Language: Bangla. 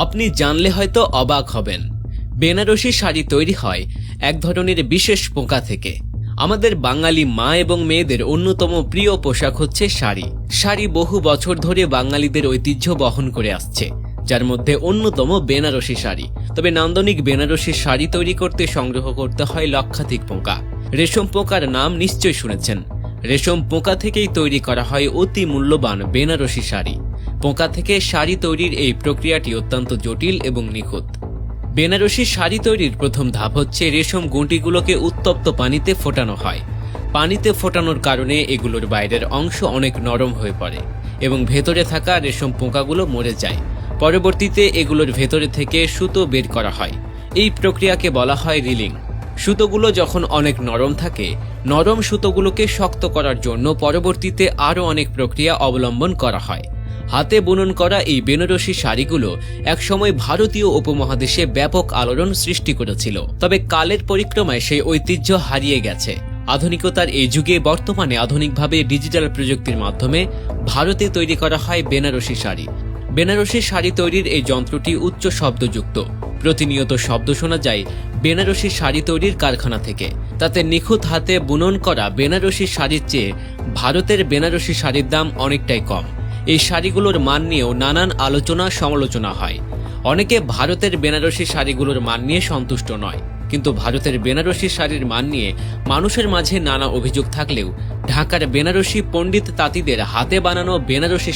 আপনি জানলে হয়তো অবাক হবেন, বেনারসি শাড়ি তৈরি হয় এক ধরনের বিশেষ পোকা থেকে। আমাদের বাঙালি মা এবং মেয়েদের অন্যতম প্রিয় পোশাক হচ্ছে শাড়ি। শাড়ি বহু বছর ধরে বাঙালিদের ঐতিহ্য বহন করে আসছে, যার মধ্যে অন্যতম বেনারসি শাড়ি। তবে নান্দনিক বেনারসি শাড়ি তৈরি করতে সংগ্রহ করতে হয় লক্ষাধিক পোকা। রেশম পোকার নাম নিশ্চয় শুনেছেন। রেশম পোকা থেকেই তৈরি করা হয় অতি মূল্যবান বেনারসি শাড়ি। পোকা থেকে শাড়ি তৈরির এই প্রক্রিয়াটি অত্যন্ত জটিল এবং নিখুঁত। বেনারসি শাড়ি তৈরির প্রথম ধাপ হচ্ছে রেশম গুঁটিগুলোকে উত্তপ্ত পানিতে ফোটানো হয়। পানিতে ফোটানোর কারণে এগুলোর বাইরের অংশ অনেক নরম হয়ে পড়ে এবং ভেতরে থাকা রেশম পোকাগুলো মরে যায়। পরবর্তীতে এগুলোর ভেতরে থেকে সুতো বের করা হয়। এই প্রক্রিয়াকে বলা হয় রিলিং। সুতোগুলো যখন অনেক নরম থাকে, নরম সুতোগুলোকে শক্ত করার জন্য পরবর্তীতে আরও অনেক প্রক্রিয়া অবলম্বন করা হয়। হাতে বুনন করা এই বেনারসি শাড়িগুলো একসময় ভারতীয় উপমহাদেশে ব্যাপক আলোড়ন সৃষ্টি করেছিল। তবে কালের পরিক্রমায় সেই ঐতিহ্য হারিয়ে গেছে। আধুনিকতার এই যুগে বর্তমানে আধুনিকভাবে ডিজিটাল প্রযুক্তির মাধ্যমে ভারতে তৈরি করা হয় বেনারসি শাড়ি। বেনারসি শাড়ি তৈরির এই যন্ত্রটি উচ্চ শব্দযুক্ত। প্রতিনিয়ত শব্দ শোনা যায় বেনারসি শাড়ি তৈরির কারখানা থেকে। তাতে নিখুঁত হাতে বুনন করা বেনারসি শাড়ির চেয়ে ভারতের বেনারসি শাড়ির দাম অনেকটাই কম। এই শাড়িগুলোর মান নিয়েও নানান আলোচনা সমালোচনা হয়। অনেকে ভারতের বেনারসি শাড়িগুলোর মান নিয়ে সন্তুষ্ট নয়, কিন্তু ভারতের বেনারসি শাড়ির মান নিয়ে মানুষের মাঝে নানা অভিযোগ থাকলেও ঢাকার বেনারসি পণ্ডিত তাঁতিদের হাতে বানানো বেনারসি